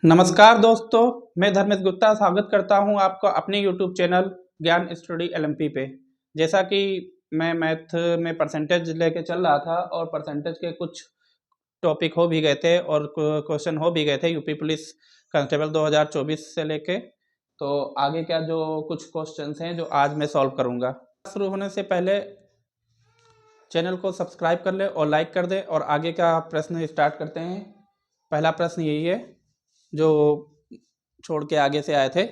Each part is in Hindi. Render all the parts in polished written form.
नमस्कार दोस्तों, मैं धर्मेश गुप्ता स्वागत करता हूं आपका अपने यूट्यूब चैनल ज्ञान स्टडी एलएमपी पे। जैसा कि मैं मैथ में परसेंटेज लेके चल रहा था और परसेंटेज के कुछ टॉपिक हो भी गए थे और क्वेश्चन हो भी गए थे यूपी पुलिस कांस्टेबल 2024 से लेके। तो आगे क्या जो कुछ क्वेश्चंस हैं जो आज मैं सॉल्व करूँगा। शुरू होने से पहले चैनल को सब्सक्राइब कर ले और लाइक कर दे और आगे का प्रश्न स्टार्ट करते हैं। पहला प्रश्न यही है जो छोड़ के आगे से आए थे।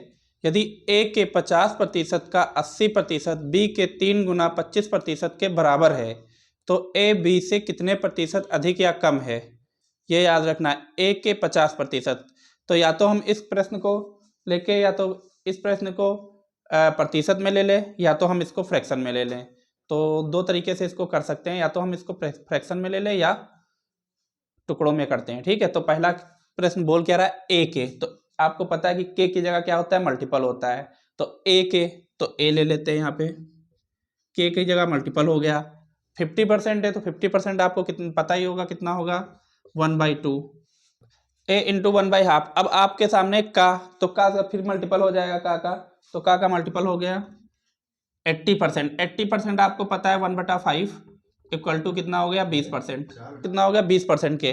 यदि ए के 50% का 80% बी के 3 गुना 25% के बराबर है तो ए बी से कितने प्रतिशत अधिक या कम है, ये याद रखना है। ए के 50%, तो या तो हम इस प्रश्न को लेके या तो इस प्रश्न को प्रतिशत में ले लें या तो हम इसको फ्रैक्शन में ले लें। तो दो तरीके से इसको कर सकते हैं, या तो हम इसको फ्रैक्शन में ले लें या टुकड़ों में करते हैं। ठीक है, तो पहला प्रश्न बोल क्या रहा है ए के, तो आपको पता है कि के की जगह क्या होता है, मल्टीपल होता है। तो ए के, तो ए ले लेते हैं यहाँ पे, के की जगह मल्टीपल हो गया। 50% है तो 50% आपको कितना पता ही होगा, कितना होगा 1/2 ए इंटू 1/2। अब आपके सामने का, तो का फिर मल्टीपल हो जाएगा का, तो का मल्टीपल हो गया 80%। 80% आपको पता है 1/5 इक्वल टू कितना हो गया 20%। कितना हो गया 20% के।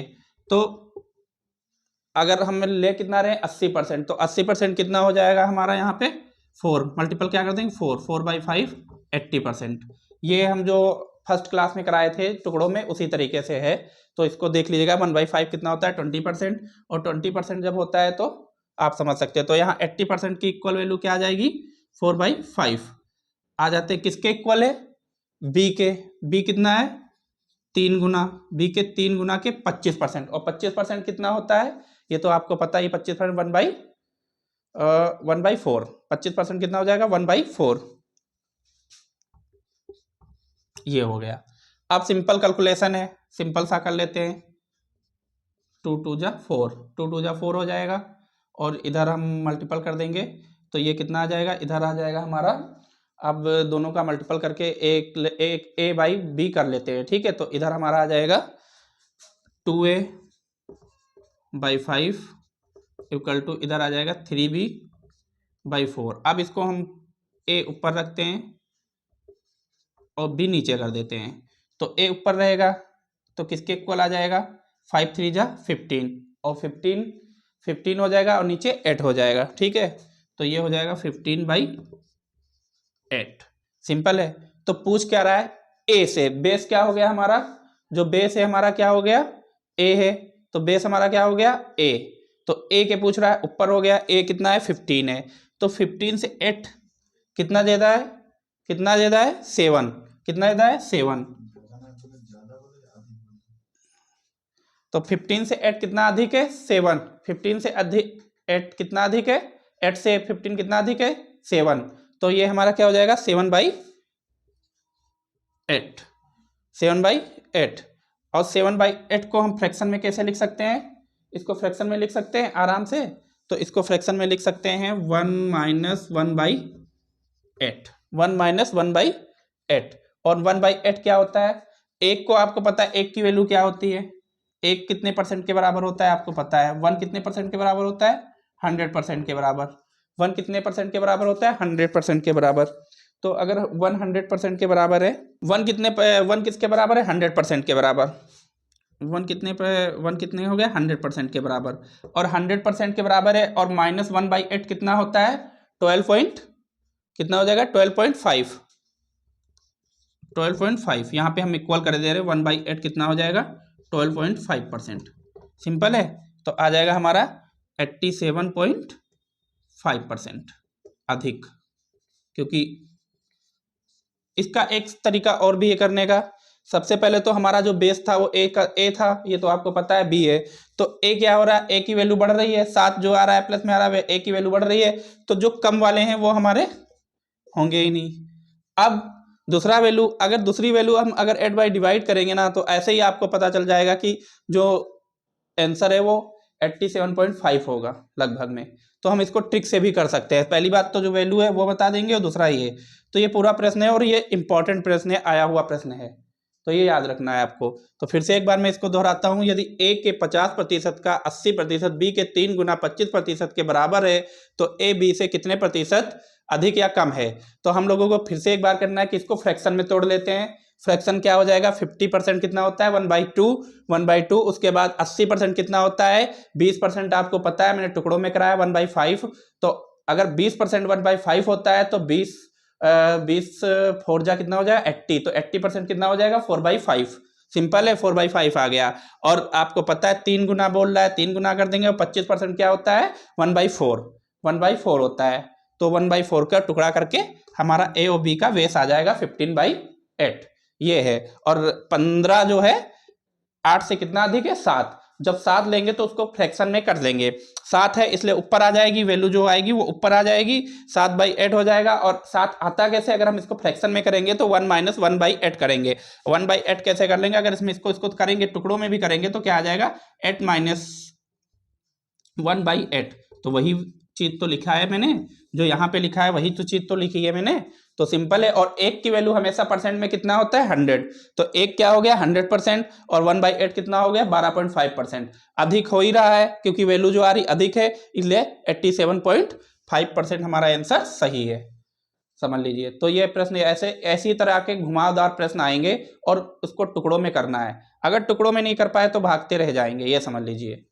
तो अगर हम ले कितना रहे 80%, तो 80% कितना हो जाएगा हमारा यहाँ पे 4, मल्टीपल क्या कर देंगे 4/5 80%। ये हम जो फर्स्ट क्लास में कराए थे टुकड़ों में उसी तरीके से है। तो इसको देख लीजिएगा 1/5 कितना होता है 20%, और 20% जब होता है तो आप समझ सकते हैं। तो यहाँ 80% की इक्वल वैल्यू क्या आ जाएगी 4/5 आ जाते हैं। किसके इक्वल है बी के, बी कितना है 3 गुना, बी के 3 गुना के 25%, और 25% कितना होता है ये तो आपको पता ही 25% 1/4। 25% कितना हो जाएगा 1/4, ये हो गया। अब सिंपल कैलकुलेशन है, सिंपल सा कर लेते हैं। 2 2 जा 4, 2 2 जा 4 हो जाएगा, और इधर हम मल्टीपल कर देंगे तो ये कितना आ जाएगा, इधर आ जाएगा हमारा। अब दोनों का मल्टीपल करके एक ए बाई बी कर लेते हैं। ठीक है, तो इधर हमारा आ जाएगा 2a/5 इक्वल टू इधर आ जाएगा 3b/4। अब इसको हम a ऊपर रखते हैं और b नीचे कर देते हैं। तो a ऊपर रहेगा तो किसके इक्वल आ जाएगा 5 3 जा 15, और 15 हो जाएगा और नीचे 8 हो जाएगा। ठीक है, तो ये हो जाएगा 15/8। सिंपल है। तो पूछ क्या रहा है ए से, बेस क्या हो गया हमारा, जो बेस है हमारा क्या हो गया ए है, तो बेस हमारा क्या हो गया ए। तो ए के पूछ रहा है, ऊपर हो गया ए कितना है 15 है, तो 15 से 8 कितना ज्यादा है, कितना ज्यादा है 7, कितना ज्यादा है 7। तो 15 से 8 कितना अधिक है 7, 15 से अधिक 8 कितना अधिक है, 8 से 15 कितना अधिक है 7। तो ये हमारा क्या हो जाएगा 7/8, 7/8। और 7/8 को हम फ्रैक्शन में कैसे लिख सकते हैं, इसको फ्रैक्शन में लिख सकते हैं आराम से। तो इसको फ्रैक्शन में लिख सकते हैं 1 - 1/8, 1 - 1/8। और 1/8 क्या होता है, एक को आपको पता है एक की वैल्यू क्या होती है, एक कितने परसेंट के बराबर होता है आपको पता है, 1 कितने परसेंट के बराबर होता है 100% के बराबर। 1 कितने परसेंट के बराबर होता है 100% के बराबर। तो अगर 1 100% के बराबर है, 1 किसके बराबर है 100% के बराबर। 1 कितने हो गया 100% के बराबर, और 100% के बराबर है, और -1/8 कितना होता है 12 कितना हो जाएगा 12.5। 12.5 यहाँ पे हम इक्वल कर दे रहे हैं 1/8 कितना हो जाएगा 12.5%। सिंपल है। तो आ जाएगा हमारा 87.5% अधिक। क्योंकि इसका एक तरीका और भी है करने का। सबसे पहले तो हमारा जो बेस था वो ए था, ये तो आपको पता है बी है। तो ए क्या हो रहा है, ए की वैल्यू बढ़ रही है, 7 जो आ रहा है प्लस में आ रहा है ए की वैल्यू बढ़ रही है, तो जो कम वाले हैं वो हमारे होंगे ही नहीं। अब दूसरा वैल्यू, अगर दूसरी वैल्यू हम अगर 8 बाई डिवाइड करेंगे ना, तो ऐसे ही आपको पता चल जाएगा कि जो आंसर है वो 87.5 होगा लगभग में। तो हम इसको ट्रिक से भी कर सकते हैं। पहली बात तो जो वैल्यू है वो बता देंगे, और दूसरा ये। तो ये पूरा प्रश्न है और ये इंपॉर्टेंट प्रश्न है, आया हुआ प्रश्न है। तो ये याद रखना है आपको। तो फिर से एक बार मैं इसको दोहराता हूँ, यदि ए के 50% का 80%, बी के 3 गुना 25% के बराबर है, तो ए बी से कितने प्रतिशत अधिक या कम है। तो हम लोगों को फिर से एक बार करना है कि इसको फ्रैक्शन में तोड़ लेते हैं। फ्रैक्शन क्या हो जाएगा, 50% कितना होता है 1/2, 1/2। उसके बाद 80% कितना होता है 20%, आपको पता है मैंने टुकड़ों में कराया 1/5। तो अगर 20% 1/5 होता है तो 20 4 जा कितना हो जाएगा 80, तो 80% कितना हो जाएगा 4/5। सिंपल है, 4/5 आ गया। और आपको पता है 3 गुना बोल रहा है, 3 गुना कर देंगे, और 25% क्या होता है 1/4, 1/4 होता है। तो 1/4 का टुकड़ा करके हमारा ए और बी का वेस आ जाएगा 15/8, ये है। और 15 जो है 8 से कितना अधिक है 7। जब 7 लेंगे तो उसको फ्रैक्शन में कर देंगे, 7 है इसलिए ऊपर आ जाएगी, वैल्यू जो आएगी वो ऊपर आ जाएगी, 7/8 हो जाएगा। और 7 आता कैसे, अगर हम इसको फ्रैक्शन में करेंगे तो 1 - 1/8 करेंगे। 1/8 कैसे कर लेंगे, अगर इसमें इसको करेंगे टुकड़ों में भी करेंगे तो क्या आ जाएगा 8 - 1/8। तो वही चीज तो लिखा है मैंने, जो यहाँ पे लिखा है वही तो चीज तो लिखी है मैंने। तो सिंपल है। और एक की वैल्यू हमेशा परसेंट में कितना होता है 100, तो एक क्या हो गया 100%, और 1/8 कितना हो गया 12.5%। अधिक हो ही रहा है क्योंकि वैल्यू जो आ रही अधिक है, इसलिए 87.5% हमारा आंसर सही है, समझ लीजिए। तो ये प्रश्न ऐसी तरह के घुमावदार प्रश्न आएंगे और उसको टुकड़ों में करना है। अगर टुकड़ों में नहीं कर पाए तो भागते रह जाएंगे, ये समझ लीजिए।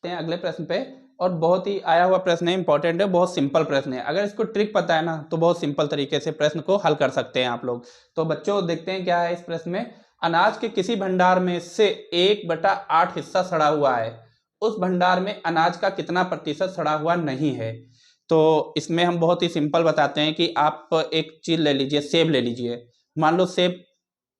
अगले प्रश्न पे, और बहुत ही आया हुआ प्रश्न है, इंपॉर्टेंट है, बहुत सिंपल प्रश्न है। अगर इसको ट्रिक पता है ना तो बहुत सिंपल तरीके से प्रश्न को हल कर सकते हैं आप लोग। तो बच्चों देखते हैं क्या है इस प्रश्न में। अनाज के किसी भंडार में से 1/8 हिस्सा सड़ा हुआ है, उस भंडार में अनाज का कितना प्रतिशत सड़ा हुआ नहीं है। तो इसमें हम बहुत ही सिंपल बताते हैं कि आप एक चीज ले लीजिए, सेब ले लीजिए। मान लो सेब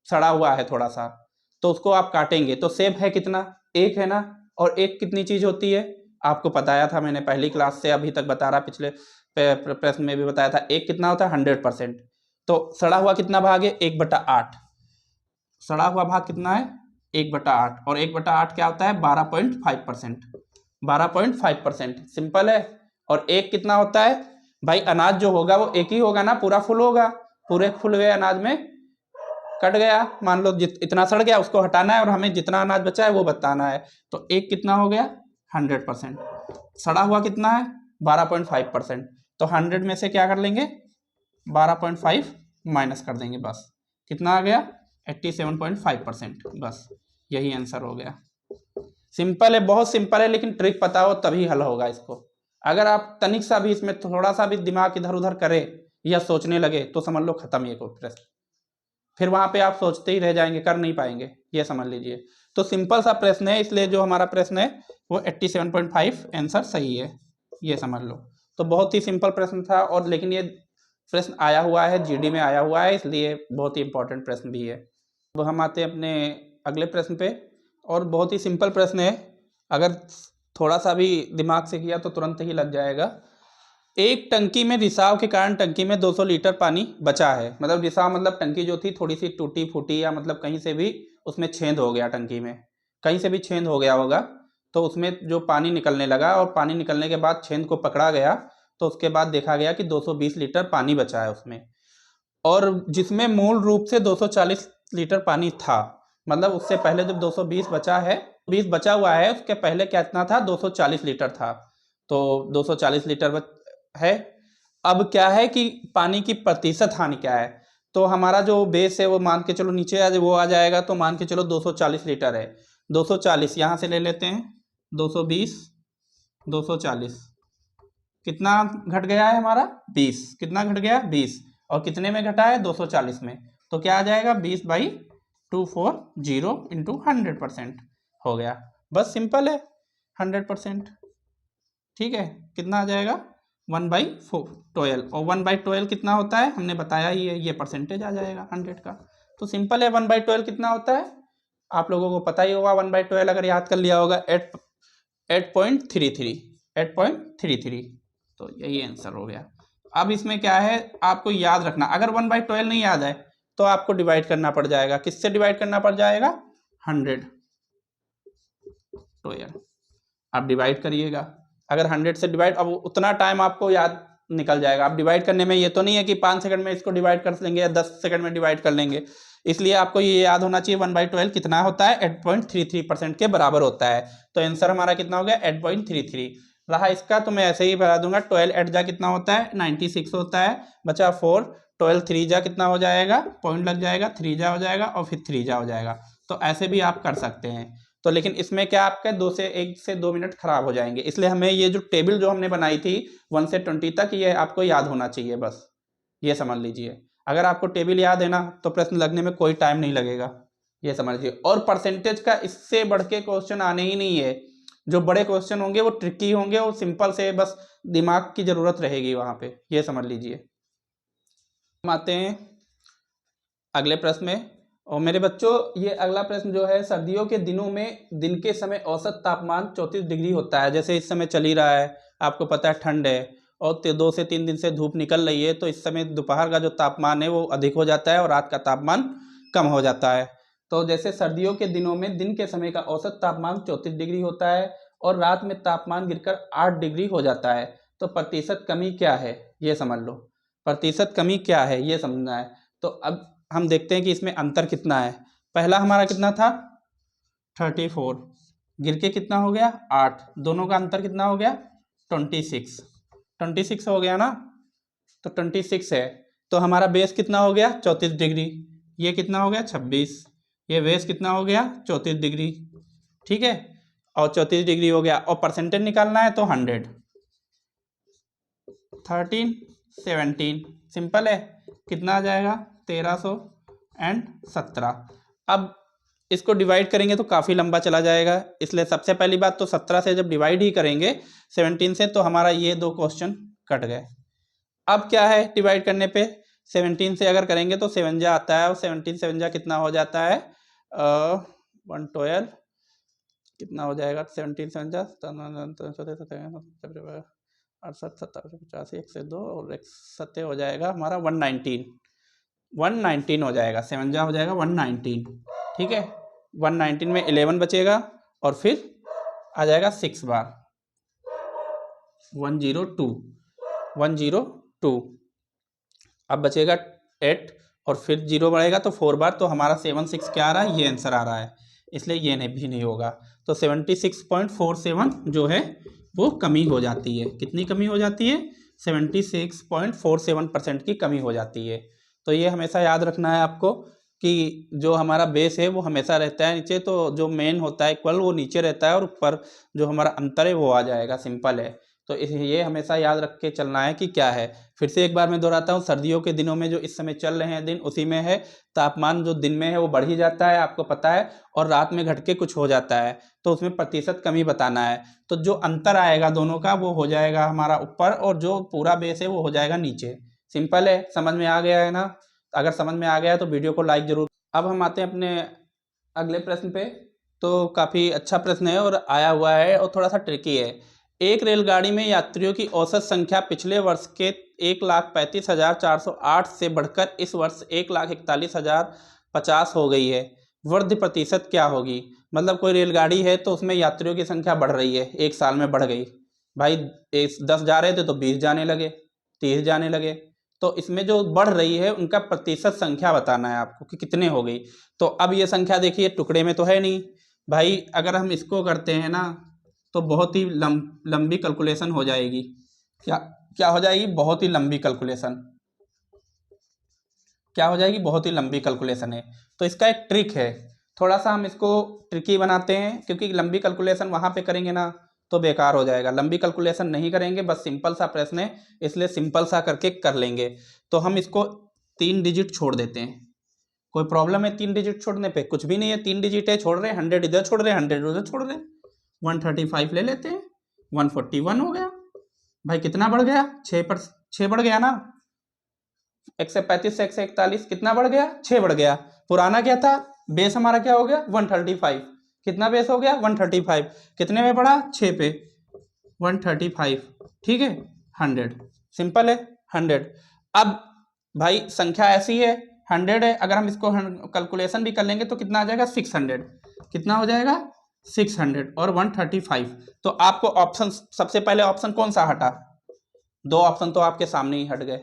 सड़ा हुआ है थोड़ा सा, तो उसको आप काटेंगे तो सेब है कितना, एक है ना। और एक कितनी चीज होती है, आपको बताया था मैंने पहली क्लास से अभी तक बता रहा, पिछले प्रश्न में भी बताया था। एक कितना होता है 100%। तो सड़ा हुआ कितना भाग है 1/8, सड़ा हुआ भाग कितना है 1/8, और 1/8 क्या होता है 12.5%, 12.5%। सिंपल है। और एक कितना होता है भाई, अनाज जो होगा वो एक ही होगा ना, पूरा फुल होगा। पूरे फुल हुए अनाज में कट गया, मान लो इतना सड़ गया, उसको हटाना है और हमें जितना अनाज बचा है वो बताना है। तो एक कितना हो गया 100%, सड़ा हुआ कितना है 12.5%। तो 100 में से क्या कर लेंगे 12.5 माइनस कर देंगे, बस कितना आ गया 87.5%। बस यही आंसर हो गया। सिंपल है, बहुत सिंपल है, लेकिन ट्रिक पता हो तभी हल होगा इसको। अगर आप तनिक सा भी इसमें थोड़ा सा भी दिमाग इधर उधर करे या सोचने लगे तो समझ लो खत्म ये प्रश्न, फिर वहां पे आप सोचते ही रह जाएंगे, कर नहीं पाएंगे, ये समझ लीजिए। तो सिंपल सा प्रश्न है, इसलिए जो हमारा प्रश्न है वो 87.5 आंसर सही है, ये समझ लो। तो बहुत ही सिंपल प्रश्न था, और लेकिन ये प्रश्न आया हुआ है जीडी में आया हुआ है, इसलिए बहुत ही इंपॉर्टेंट प्रश्न भी है। अब हम आते हैं अपने अगले प्रश्न पे, और बहुत ही सिंपल प्रश्न है, अगर थोड़ा सा भी दिमाग से किया तो तुरंत ही लग जाएगा। एक टंकी में रिसाव के कारण टंकी में 200 लीटर पानी बचा है। मतलब रिसाव मतलब टंकी जो थी थोड़ी सी टूटी फूटी, या मतलब कहीं से भी उसमें छेद हो गया, टंकी में कहीं से भी छेद हो गया होगा, तो उसमें जो पानी निकलने लगा, और पानी निकलने के बाद छेद को पकड़ा गया, तो उसके बाद देखा गया कि 220 लीटर पानी बचा है उसमें, और जिसमें मूल रूप से 240 लीटर पानी था। मतलब उससे पहले जब 220 बचा है, 20 बचा हुआ है, उसके पहले कितना था 240 लीटर था। तो 240 लीटर है। अब क्या है कि पानी की प्रतिशत हानि क्या है, तो हमारा जो बेस है वो मान के चलो नीचे वो आ जाएगा, तो मान के चलो 240 लीटर है। 240 यहाँ से ले लेते हैं, 220 240 कितना घट गया है हमारा 20, कितना घट गया 20, और कितने में घटा है 240 में, तो क्या आ जाएगा 20/240 इंटू 100% हो गया। बस सिंपल है 100%, ठीक है। कितना आ जाएगा 1/12, और 1/12 कितना होता है हमने बताया ही है, ये परसेंटेज आ जाएगा 100 का। तो सिंपल है, 1/12 कितना होता है आप लोगों को पता ही होगा। 1/12 अगर याद कर लिया होगा 8.33, तो यही आंसर हो गया। अब इसमें क्या है आपको याद रखना, अगर 1/12 नहीं याद है तो आपको डिवाइड करना पड़ जाएगा। किससे डिवाइड करना पड़ जाएगा 100/12, आप डिवाइड करिएगा। अगर 100 से डिवाइड, अब उतना टाइम आपको याद निकल जाएगा। आप डिवाइड करने में ये तो नहीं है कि 5 सेकंड में इसको डिवाइड कर लेंगे या 10 सेकंड में डिवाइड कर लेंगे, इसलिए आपको ये याद होना चाहिए 1/12 कितना होता है, 8.33% के बराबर होता है। तो आंसर हमारा कितना हो गया, 8.33 रहा इसका। तो मैं ऐसे ही बता दूंगा, 12 8 जा कितना होता है, 96 होता है, बचा 4, 12 3 जा कितना हो जाएगा, पॉइंट लग जाएगा, 3 जा हो जाएगा और फिर 3 जा हो जाएगा। तो ऐसे भी आप कर सकते हैं। तो लेकिन इसमें क्या आपके 1 से 2 मिनट खराब हो जाएंगे, इसलिए हमें ये जो टेबल जो हमने बनाई थी 1 से 20 तक, ये आपको याद होना चाहिए, बस ये समझ लीजिए। अगर आपको टेबल याद है ना तो प्रश्न लगने में कोई टाइम नहीं लगेगा, ये समझ लीजिए। और परसेंटेज का इससे बढ़ के क्वेश्चन आने ही नहीं है। जो बड़े क्वेश्चन होंगे वो ट्रिकी होंगे और सिंपल से बस दिमाग की जरूरत रहेगी वहां पे, ये समझ लीजिए। हम आते हैं अगले प्रश्न में। और मेरे बच्चों, ये अगला प्रश्न जो है, सर्दियों के दिनों में दिन के समय औसत तापमान 34 डिग्री होता है। जैसे इस समय चल ही रहा है, आपको पता है ठंड है और 2 से 3 दिन से धूप निकल रही है, तो इस समय दोपहर का जो तापमान है वो अधिक हो जाता है और रात का तापमान कम हो जाता है। तो जैसे सर्दियों के दिनों में दिन के समय का औसत तापमान 34 डिग्री होता है और रात में तापमान गिरकर 8 डिग्री हो जाता है, तो प्रतिशत कमी क्या है, ये समझ लो। प्रतिशत कमी क्या है ये समझना है। तो अब हम देखते हैं कि इसमें अंतर कितना है। पहला हमारा कितना था, 34, गिर के कितना हो गया, 8, दोनों का अंतर कितना हो गया, 26 हो गया ना। तो 26 है, तो हमारा बेस कितना हो गया, 34 डिग्री, ये कितना हो गया 26, ये बेस कितना हो गया 34 डिग्री, ठीक है। और 34 डिग्री हो गया, और परसेंटेज निकालना है तो 100, 13 17, सिंपल है। कितना आ जाएगा, 1317। अब इसको डिवाइड करेंगे तो काफ़ी लंबा चला जाएगा, इसलिए सबसे पहली बात तो 17 से जब डिवाइड ही करेंगे 17 से, तो हमारा ये 2 क्वेश्चन कट गए। अब क्या है, डिवाइड करने पे 17 से अगर करेंगे तो 7 जा आता है, और 17 7 जा कितना हो जाता है, 112, कितना हो जाएगा, 17 7 जा 68 70 85 1 से 2 और 1 7 हो जाएगा हमारा 119 हो जाएगा, 7 जा हो जाएगा 119, ठीक है। 119 में 11 बचेगा और फिर आ जाएगा 6 बार, 102। अब बचेगा 8 और फिर 0 बढ़ेगा तो 4 बार, तो हमारा 76 क्या आ रहा है, ये आंसर आ रहा है, इसलिए ये भी नहीं होगा। तो 76.47 जो है वो कमी हो जाती है। कितनी कमी हो जाती है, 76.47% की कमी हो जाती है। तो ये हमेशा याद रखना है आपको कि जो हमारा बेस है वो हमेशा रहता है नीचे, तो जो मेन होता है इक्वल वो नीचे रहता है और ऊपर जो हमारा अंतर है वो आ जाएगा, सिंपल है। तो ये हमेशा याद रख के चलना है कि क्या है। फिर से एक बार मैं दोहराता हूँ, सर्दियों के दिनों में जो इस समय चल रहे हैं दिन, उसी में है तापमान जो दिन में है वो बढ़ ही जाता है, आपको पता है, और रात में घट के कुछ हो जाता है, तो उसमें प्रतिशत कमी बताना है। तो जो अंतर आएगा दोनों का वो हो जाएगा हमारा ऊपर, और जो पूरा बेस है वो हो जाएगा नीचे। सिंपल है, समझ में आ गया है ना। अगर समझ में आ गया है तो वीडियो को लाइक जरूर। अब हम आते हैं अपने अगले प्रश्न पे। तो काफ़ी अच्छा प्रश्न है और आया हुआ है और थोड़ा सा ट्रिकी है। एक रेलगाड़ी में यात्रियों की औसत संख्या पिछले वर्ष के 1,35,408 से बढ़कर इस वर्ष 1,41,050 हो गई है। वृद्धि प्रतिशत क्या होगी। मतलब कोई रेलगाड़ी है तो उसमें यात्रियों की संख्या बढ़ रही है, एक साल में बढ़ गई। भाई 10 जा रहे थे तो 20 जाने लगे, 30 जाने लगे। तो इसमें जो बढ़ रही है उनका प्रतिशत संख्या बताना है आपको कि कितने हो गई। तो अब ये संख्या देखिए, टुकड़े में तो है नहीं भाई। अगर हम इसको करते हैं ना तो बहुत ही लंबी कैलकुलेशन हो जाएगी। क्या हो जाएगी, बहुत ही लंबी कैलकुलेशन। क्या हो जाएगी, बहुत ही लंबी कैलकुलेशन है। तो इसका एक ट्रिक है, थोड़ा सा हम इसको ट्रिकी बनाते हैं, क्योंकि लंबी कैलकुलेशन वहाँ पे करेंगे ना तो बेकार हो जाएगा। लंबी कैलकुलेशन नहीं करेंगे, बस सिंपल सा प्रश्न है इसलिए सिंपल सा करके कर लेंगे। तो हम इसको 3 डिजिट छोड़ देते हैं। कोई प्रॉब्लम है 3 डिजिट छोड़ने पे, कुछ भी नहीं है, 3 डिजिट है, छोड़ रहे हैं, 100 इधर छोड़ रहे हैं, 100 उधर छोड़ रहे हैं, 135 ले लेते हैं, 141 हो गया। भाई कितना बढ़ गया, 6 बढ़ गया ना। 135 से 141 कितना बढ़ गया, 6 बढ़ गया। पुराना क्या था, बेस हमारा क्या हो गया 135, कितना बेस हो गया 135, कितने में बढ़ा 6 पे 135, ठीक है 100, सिंपल है 100। अब भाई संख्या ऐसी है 100 है, अगर हम इसको कैलकुलेशन भी कर लेंगे तो कितना आ जाएगा 600, कितना हो जाएगा 600 और 135। तो आपको ऑप्शन, सबसे पहले ऑप्शन कौन सा हटा, 2 ऑप्शन तो आपके सामने ही हट गए,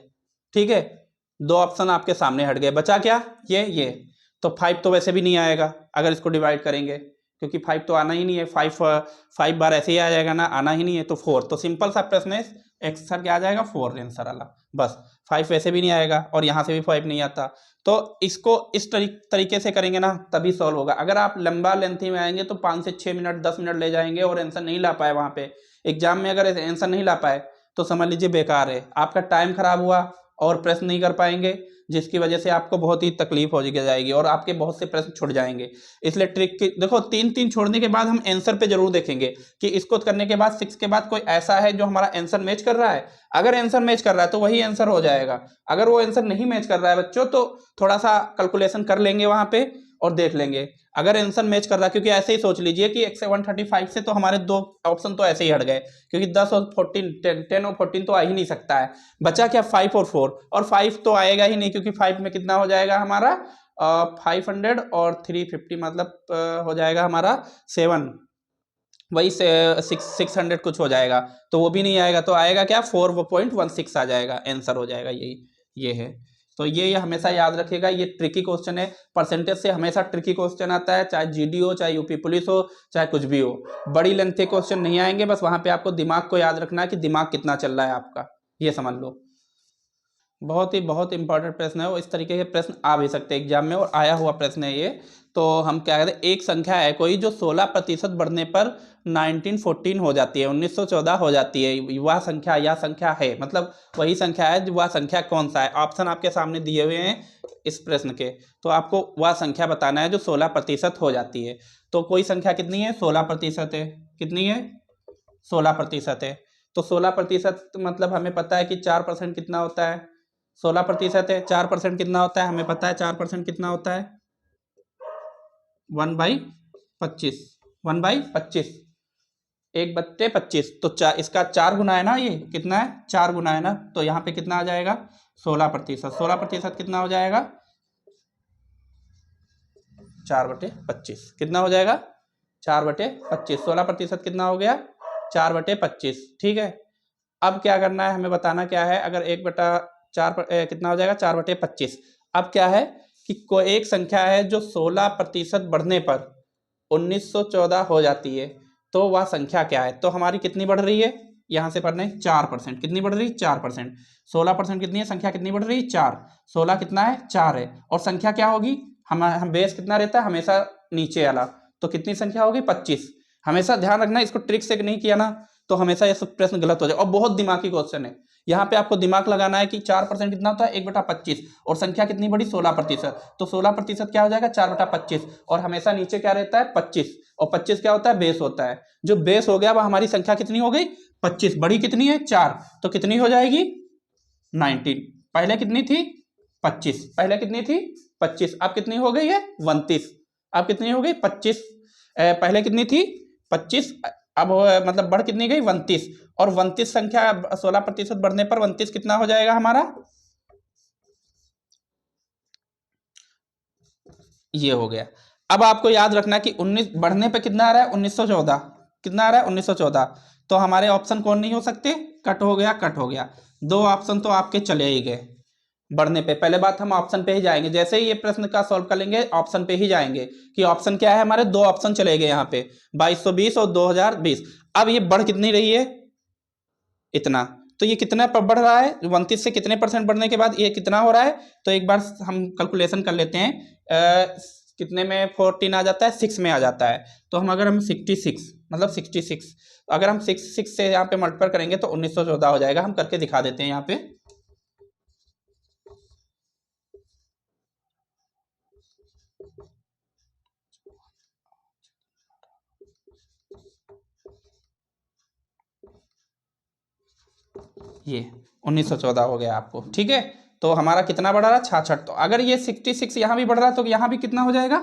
ठीक है, 2 ऑप्शन आपके सामने हट गए, बचा क्या ये। तो 5 तो वैसे भी नहीं आएगा अगर इसको डिवाइड करेंगे, क्योंकि 5 तो आना ही नहीं है, 5 बार ऐसे ही आ जाएगा ना, आना ही नहीं है, तो 4। तो सिंपल सा प्रश्न है, आंसर क्या आ जाएगा 4 आंसर वाला, बस। 5 वैसे भी नहीं आएगा और यहाँ से भी 5 नहीं आता, तो इसको इस तरीके से करेंगे ना तभी सॉल्व होगा। अगर आप लंबा लेंथी में आएंगे तो 5 से 6 मिनट 10 मिनट ले जाएंगे और आंसर नहीं ला पाए, वहाँ पे एग्जाम में अगर आंसर नहीं ला पाए तो समझ लीजिए बेकार है, आपका टाइम खराब हुआ और प्रश्न नहीं कर पाएंगे, जिसकी वजह से आपको बहुत ही तकलीफ हो जाएगी और आपके बहुत से प्रश्न छूट जाएंगे। इसलिए ट्रिक की देखो, 3 छोड़ने के बाद हम आंसर पे जरूर देखेंगे कि इसको करने के बाद 6 के बाद कोई ऐसा है जो हमारा आंसर मैच कर रहा है। अगर आंसर मैच कर रहा है तो वही आंसर हो जाएगा, अगर वो आंसर नहीं मैच कर रहा है बच्चों तो थोड़ा सा कैलकुलेशन कर लेंगे वहां पे और देख लेंगे। अगर आंसर मैच कर रहा है, क्योंकि ऐसे ही सोच लीजिए कि 135 से तो हमारे 2 ऑप्शन तो ऐसे ही हट गए, क्योंकि 10 और 14 10 और 14 तो आ ही नहीं सकता है, बचा क्या 5 और 4, और 5 तो आएगा ही नहीं, क्योंकि 5 में कितना हो जाएगा हमारा 500 और 350 मतलब हो जाएगा हमारा 7, वही से 600 कुछ हो जाएगा, तो वो भी नहीं आएगा, तो आएगा क्या 4.16 आ जाएगा, आंसर हो जाएगा यही, ये है। तो ये हमेशा याद रखिएगा, ये ट्रिकी क्वेश्चन है, परसेंटेज से हमेशा ट्रिकी क्वेश्चन आता है, चाहे जीडी हो, चाहे यूपी पुलिस हो, चाहे कुछ भी हो, बड़ी लेंथ के क्वेश्चन नहीं आएंगे, बस वहां पे आपको दिमाग को याद रखना है कि दिमाग कितना चल रहा है आपका, ये समझ लो। बहुत इंपॉर्टेंट प्रश्न है, वो इस तरीके के प्रश्न आ भी सकते हैं एग्जाम में, और आया हुआ प्रश्न है ये। तो हम क्या कहते हैं, एक संख्या है कोई जो 16% बढ़ने पर 1914 हो जाती है, 1914 हो जाती है, वह संख्या या संख्या है, मतलब वही संख्या है, वह संख्या कौन सा है। ऑप्शन आपके सामने दिए हुए हैं इस प्रश्न के, तो आपको वह संख्या बताना है जो 16% हो जाती है। तो कोई संख्या कितनी है, 16% है, कितनी है 16% है। तो 16% मतलब हमें पता है कि 4% कितना होता है, 16% है, 4% कितना होता है हमें पता है, 4% कितना होता है 1/25, 1/25, 1/25, तो इसका 4 गुना है ना, ये कितना है 4 गुना है ना, तो यहाँ पे कितना आ जाएगा 16%, 16% कितना हो जाएगा 4/25, कितना हो जाएगा 4/25, 16% कितना हो गया 4/25, ठीक है। अब क्या करना है, हमें बताना क्या है, अगर 1/4 कितना हो जाएगा 4/25। अब क्या है कि कोई एक संख्या है जो 16% बढ़ने पर 1914 हो जाती है, तो वह संख्या क्या है। तो हमारी कितनी बढ़ रही है, यहाँ से पढ़ने 4%, कितनी बढ़ रही है 4%, 16% कितनी है, संख्या कितनी बढ़ रही है 4, 16 कितना है 4 है, और संख्या क्या होगी, हम बेस कितना रहता है हमेशा नीचे वाला, तो कितनी संख्या होगी 25। हमेशा ध्यान रखना, इसको ट्रिक से नहीं किया ना तो हमेशा ये सब प्रश्न गलत हो जाए, और बहुत दिमागी क्वेश्चन है। यहाँ पे आपको दिमाग लगाना है कि 4% कितना होता है 1/25, और संख्या कितनी बड़ी 16%, तो 16% क्या हो जाएगा 4/25, और हमेशा नीचे क्या रहता है 25, और 25 क्या होता है बेस होता है, जो बेस हो गया वह हमारी संख्या कितनी हो गई 25, बड़ी कितनी है 4, तो कितनी हो जाएगी 19, पहले कितनी थी 25, पहले कितनी थी 25, अब कितनी हो गई है 29, अब कितनी हो गई 25, पहले कितनी थी 25, अब मतलब बढ़ कितनी गई 29, और 29 संख्या 16% बढ़ने पर 29 कितना हो जाएगा हमारा, ये हो गया। अब आपको याद रखना कि 19 बढ़ने पे कितना आ रहा है 1914, कितना आ रहा है 1914, तो हमारे ऑप्शन कौन नहीं हो सकते, कट हो गया, कट हो गया, 2 ऑप्शन तो आपके चले ही गए बढ़ने पे। पहले बात हम ऑप्शन पे ही जाएंगे, जैसे ही ये प्रश्न का सॉल्व कर लेंगे ऑप्शन पे ही जाएंगे कि ऑप्शन क्या है, हमारे 2 ऑप्शन चले गए यहाँ पे 2220 और 2020। अब ये बढ़ कितनी रही है इतना, तो ये कितना बढ़ रहा है 29 से कितने परसेंट बढ़ने के बाद ये कितना हो रहा है, तो एक बार हम कैलकुलेशन कर लेते हैं, कितने में 14 आ जाता है 6 में आ जाता है, तो हम 66 मतलब 66, अगर हम 6 से यहाँ पे मल्टीप्लाई करेंगे तो 1914 हो जाएगा। हम करके दिखा देते हैं यहाँ पे, ये 1914 हो गया आपको, ठीक है। तो हमारा कितना बढ़ रहा है 66, तो अगर ये 66 यहाँ भी बढ़ रहा है तो यहाँ भी कितना हो जाएगा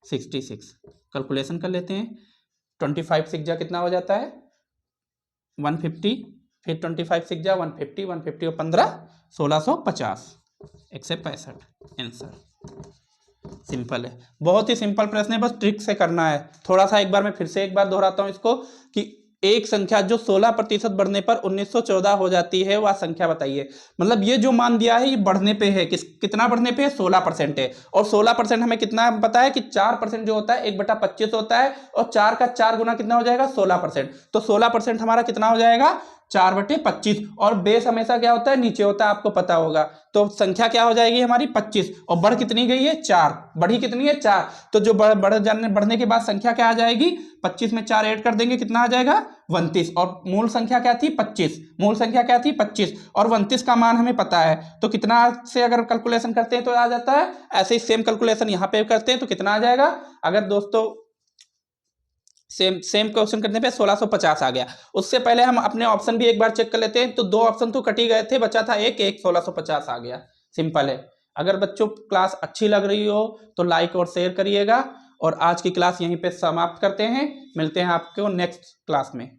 66, कैलकुलेशन कर लेते हैं, 25 6 जा कितना हो जाता है 150, फिर 25 6 जा 150, 150 और 15 1650, 165 आंसर। सिंपल है, बहुत ही सिंपल प्रश्न है, बस ट्रिक से करना है। थोड़ा सा एक बार मैं फिर से एक बार दोहराता हूँ इसको कि एक संख्या जो 16% बढ़ने पर 1914 हो जाती है, वह संख्या बताइए। मतलब ये जो मान दिया है ये बढ़ने पे है, कितना बढ़ने पे है, 16% है। और 16% हमें कितना पता है कि 4% जो होता है 1/25 होता है, और 4 का 4 गुना कितना हो जाएगा, 16%। तो 16% हमारा कितना हो जाएगा, 4/25। और बेस हमेशा क्या होता है, नीचे होता है, आपको पता होगा। तो संख्या क्या हो जाएगी हमारी 25, और बढ़ कितनी गई है, 4, बढ़ी कितनी है, 4। तो जो बढ़ने के बाद संख्या क्या आ जाएगी, 25 में 4 ऐड कर देंगे, कितना आ जाएगा, 29। और मूल संख्या क्या थी, 25। मूल संख्या क्या थी, 25, और 29 का मान हमें पता है। तो कितना से अगर कैलकुलेशन करते हैं तो आ जाता है, ऐसे ही सेम कैलकुलेशन यहाँ पे करते हैं तो कितना आ जाएगा। अगर दोस्तों सेम क्वेश्चन करने पे 1650 आ गया। उससे पहले हम अपने ऑप्शन भी एक बार चेक कर लेते हैं। तो 2 ऑप्शन तो कट ही गए थे, बचा था एक 1650 आ गया। सिंपल है। अगर बच्चों क्लास अच्छी लग रही हो तो लाइक और शेयर करिएगा। और आज की क्लास यहीं पे समाप्त करते हैं, मिलते हैं आपको नेक्स्ट क्लास में।